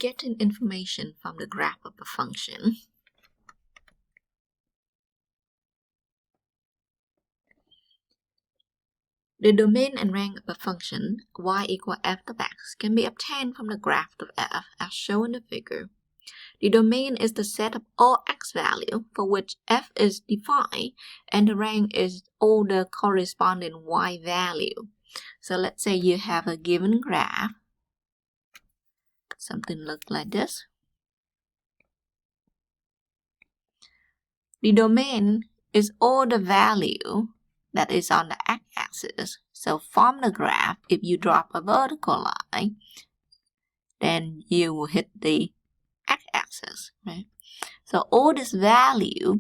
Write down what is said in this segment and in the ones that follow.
getting information from the graph of the function. The domain and rank of a function y equal f of x can be obtained from the graph of f as shown in the figure. The domain is the set of all x values for which f is defined, and the rank is all the corresponding y value. So let's say you have a given graph, something look like this. The domain is all the value that is on the x-axis. So from the graph, if you drop a vertical line, then you will hit the x-axis, right? So all this value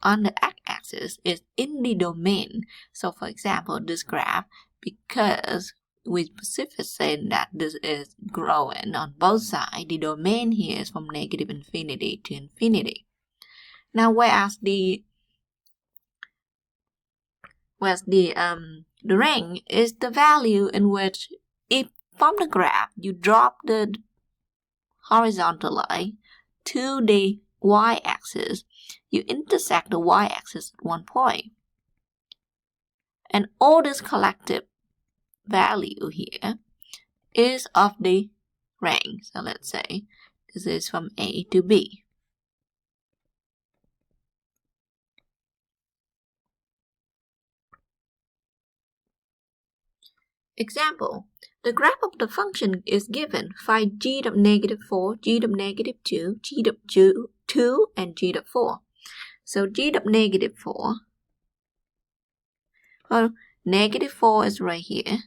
on the x-axis is in the domain. So for example, this graph, because we specifically say that this is growing on both sides, the domain here is from negative infinity to infinity. Now whereas the rank is the value in which if from the graph you drop the horizontal line to the y-axis, you intersect the y-axis at one point. And all this collective value here is of the rank. So let's say this is from A to B. Example, the graph of the function is given. Find g of negative 4, g of negative 2, g of 2, and g of 4. So g of negative 4, well, negative 4 is right here.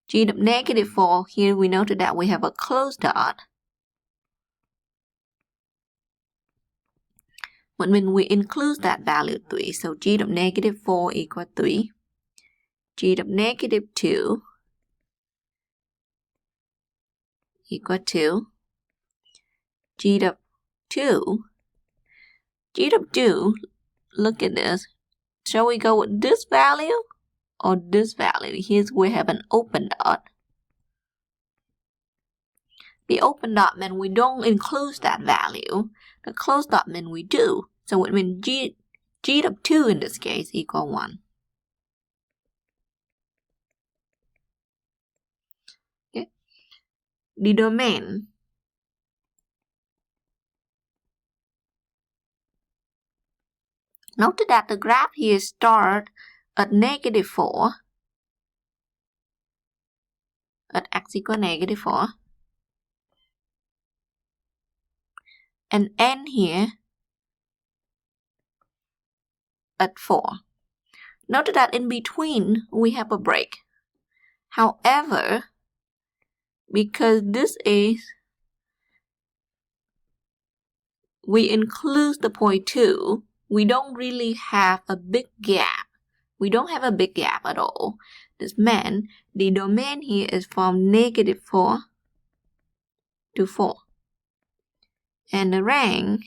G of negative 4, here we noted that we have a closed dot. But when we include that value 3, so g of negative 4 equals 3. G of negative 2 equal 2. G of 2. G of 2, look at this. Shall we go with this value or this value? Here we have an open dot. The open dot means we don't include that value. The closed dot means we do. So it means G of 2 in this case equal 1. Okay. The domain note that the graph here starts at negative 4, at x equal negative 4, and end here at 4. Note that in between we have a break. However, because this is, we include the point 2, we don't really have a big gap. We don't have a big gap at all. This means the domain here is from negative 4 to 4. And the rank,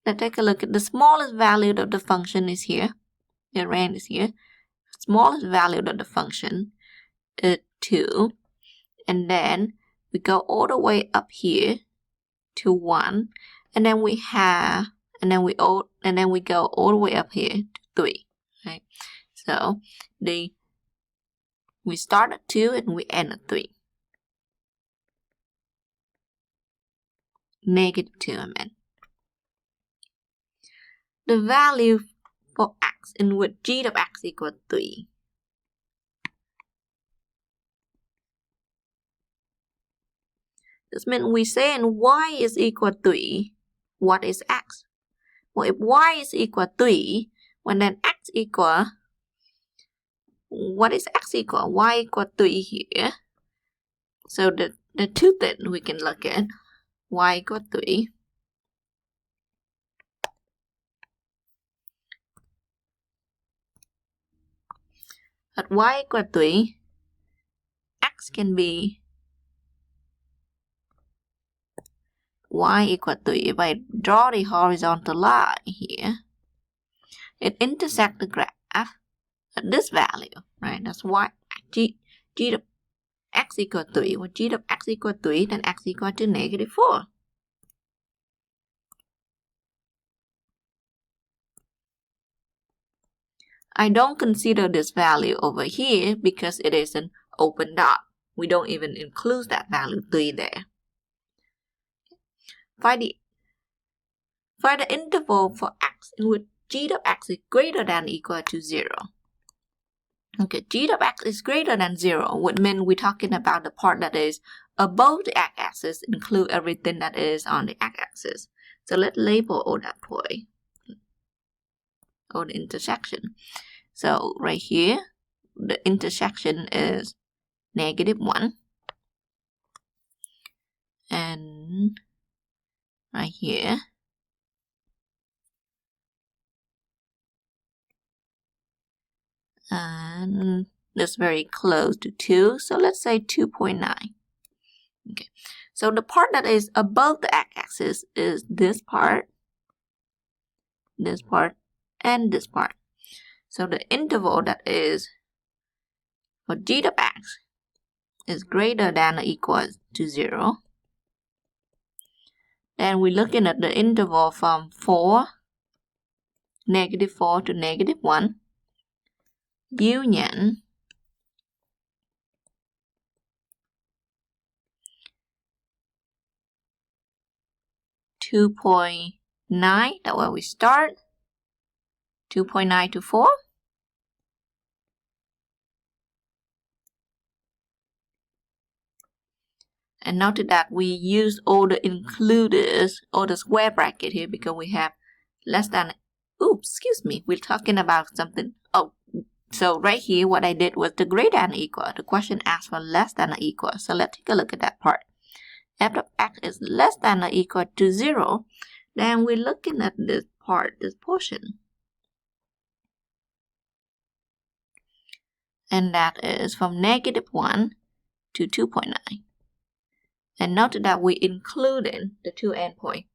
let's take a look at the smallest value of the function is here. The rank is here. The smallest value of the function is 2. And then we go all the way up here to 1. And then we have, and then we go all the way up here to 3. Right? So we start at 2 and we end at 3. Negative 2, I meant. The value for x in which g of x equals 3. This means we say in y is equal to 3, what is x? Well, if y is equal to 3, when then x equal, what is x equal? Y equal 3 here. So the two things we can look at, y equal 3. At y equal 3, x can be y equal 3. If I draw the horizontal line here, it intersects the graph at this value, right? That's y, g of x equal 3, when g of x equal 3, then x equal to negative 4. I don't consider this value over here because it is an open dot. We don't even include that value 3 there. Find the interval for x in which g of x is greater than or equal to 0. Okay, g of x is greater than 0 would mean we're talking about the part that is above the x-axis, include everything that is on the x-axis. So let's label all that point, or the intersection. So right here, the intersection is negative 1. And right here, and that's very close to 2, so let's say 2.9. Okay, so the part that is above the x-axis is this part, and this part. So the interval that is for g of x is greater than or equal to 0. Then we're looking at the interval from negative 4 to negative 1. Union (2.9), that's where we start. 2.9 to 4. And note that we use all the includers or the square bracket here because we have less than, oops, excuse me, we're talking about something. Oh, so right here what I did was the greater than or equal. The question asked for less than or equal. So let's take a look at that part. F of x is less than or equal to 0. Then we're looking at this part, this portion. And that is from negative 1 to 2.9. And note that we included the two endpoints.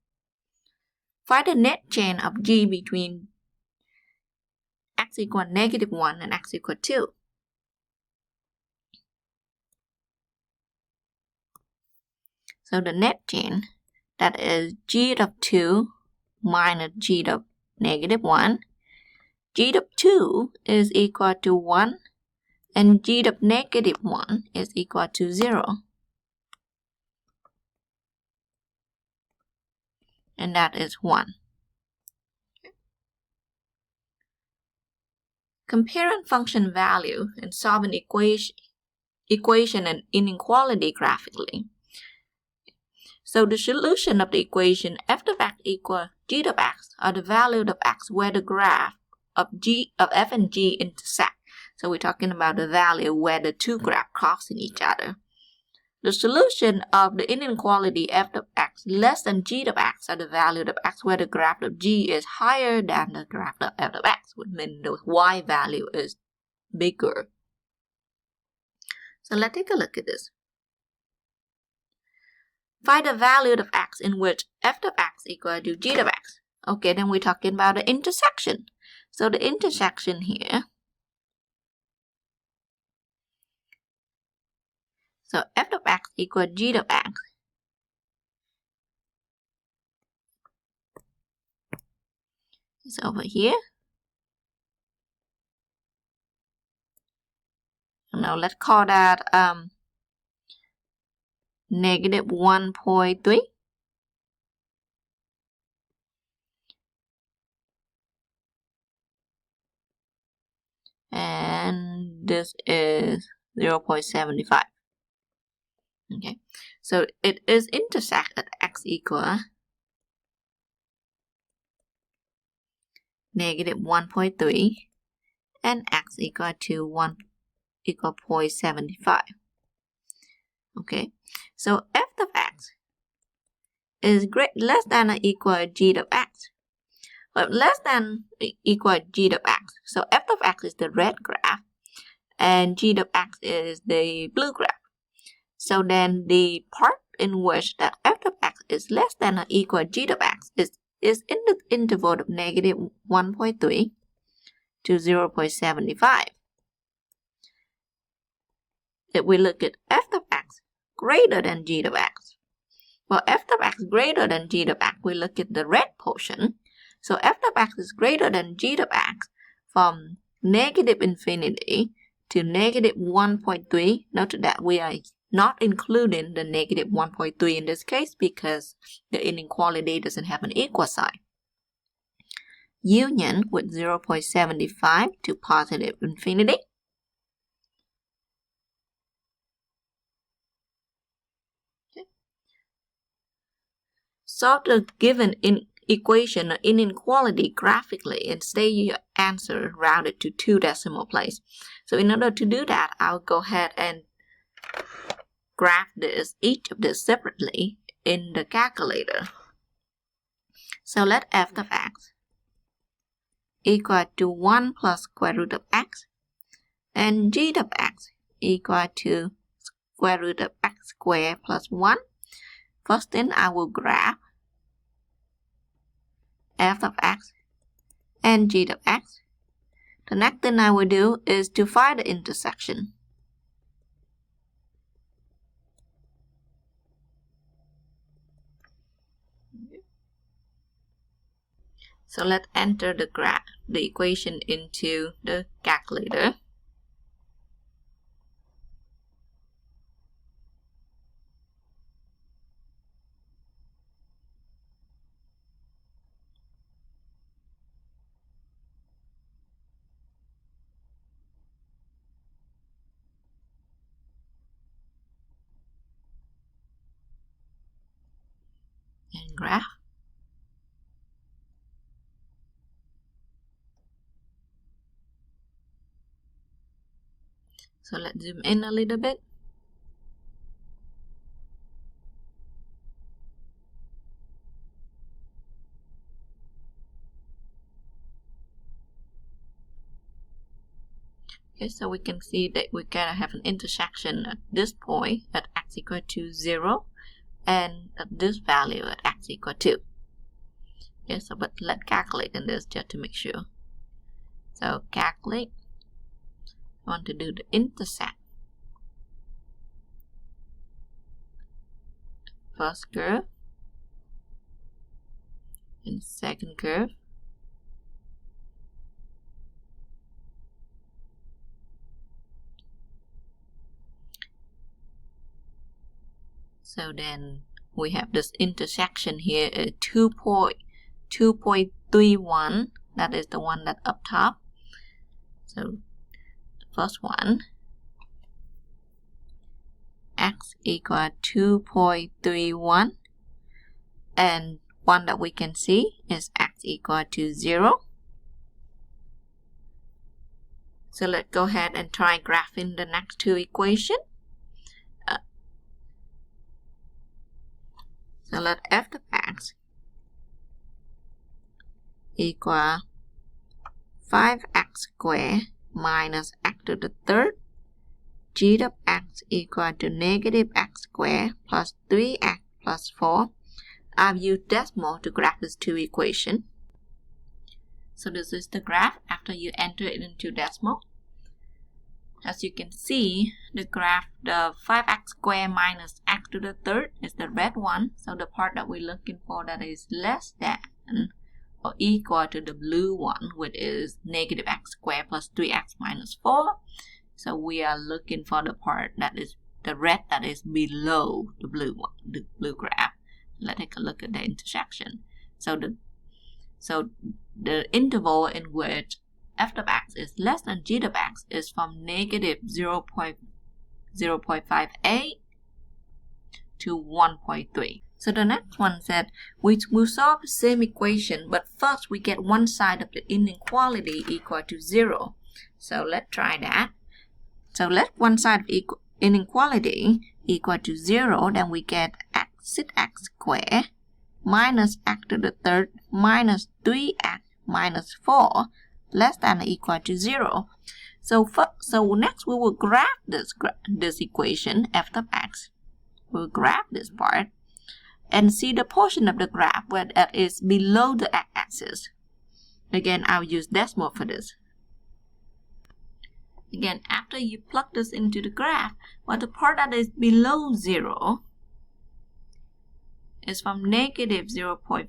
Find the net chain of g between x equal negative 1 and x equal 2. So the net chain, that is g of 2 minus g of negative 1. G of 2 is equal to 1, and g of negative 1 is equal to 0. And that is 1. Comparing function value and solving equation and inequality graphically. So the solution of the equation f of x equals g of x are the value of x where the graph of f and g intersect. So we're talking about the value where the two graphs crossing each other. The solution of the inequality f of x less than g of x are the value of x where the graph of g is higher than the graph of f of x, which means the y value is bigger. So let's take a look at this. Find the value of x in which f of x equal to g of x. Okay, then we're talking about the intersection. So the intersection here, so f of x equal g of x. It's over here. Now let's call that negative 1.3. And this is 0.75. Okay, so it is intersect at x equal negative 1.3 and x equal to 0.75. Okay, so f of x is less than or equal to g of x. But less than or equal to g of x. So f of x is the red graph and g of x is the blue graph. So then the part in which that f of x is less than or equal to g of x is in the interval of negative 1.3 to 0.75. if we look at f of x greater than g of x. Well, f of x greater than g of x, we look at the red portion. So f of x is greater than g of x from negative infinity to negative 1.3. Note that we are not including the negative 1.3 in this case because the inequality doesn't have an equal sign. Union with 0.75 to positive infinity. Okay. Solve the given equation or inequality graphically and say your answer rounded to 2 decimal places. So in order to do that, I'll go ahead and graph each of this separately in the calculator. So let f of x equal to 1 plus square root of x and g of x equal to square root of x squared plus 1. First thing I will graph f of x and g of x. The next thing I will do is to find the intersection. So let's enter the equation into the calculator. And graph. So let's zoom in a little bit. Okay, so we can see that we gotta have an intersection at this point at x equal to 0 and at this value at x equal to 2. Okay, so but let's calculate in this just to make sure. So calculate. I want to do the intersect. First curve and second curve. So then we have this intersection here at 2.31. That is the one that's up top. So the first one, x equal 2.31, and one that we can see is x equal to 0. So let's go ahead and try graphing the next two equations. So let f of x equal 5x squared minus x to the third, g of x equal to negative x squared plus 3x plus 4. I've used decimal to graph these two equations. So this is the graph after you enter it into decimal. As you can see, the graph, the 5x squared minus x to the third is the red one. So the part that we're looking for that is less than or equal to the blue one, which is negative x squared plus 3x minus 4. So we are looking for the part that is the red that is below the blue one, the blue graph. Let's take a look at the intersection. So the interval in which f of x is less than g of x is from negative 0.58 to 1.3. So the next one said we will solve the same equation, but first we get one side of the inequality equal to 0. So let's try that. So let one side of inequality equal to 0, then we get x squared minus x to the third minus 3x minus 4 less than or equal to 0. So next we will graph this equation f of x. We'll graph this part and see the portion of the graph where that is below the x-axis. Again, I'll use decimal for this. Again, after you plug this into the graph, well, the part that is below 0 is from negative 0.58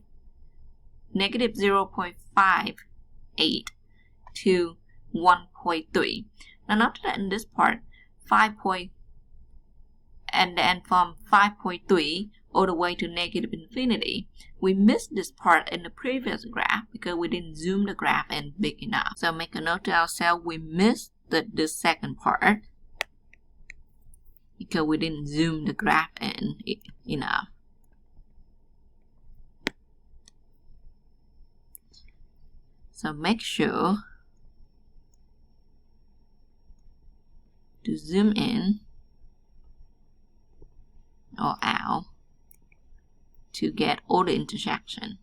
to 1.3. Now notice that in this part, and then from 5.3 all the way to negative infinity, we missed this part in the previous graph because we didn't zoom the graph in big enough. So make a note to ourselves, we missed the second part because we didn't zoom the graph in enough. So make sure to zoom in or out to get all the intersection.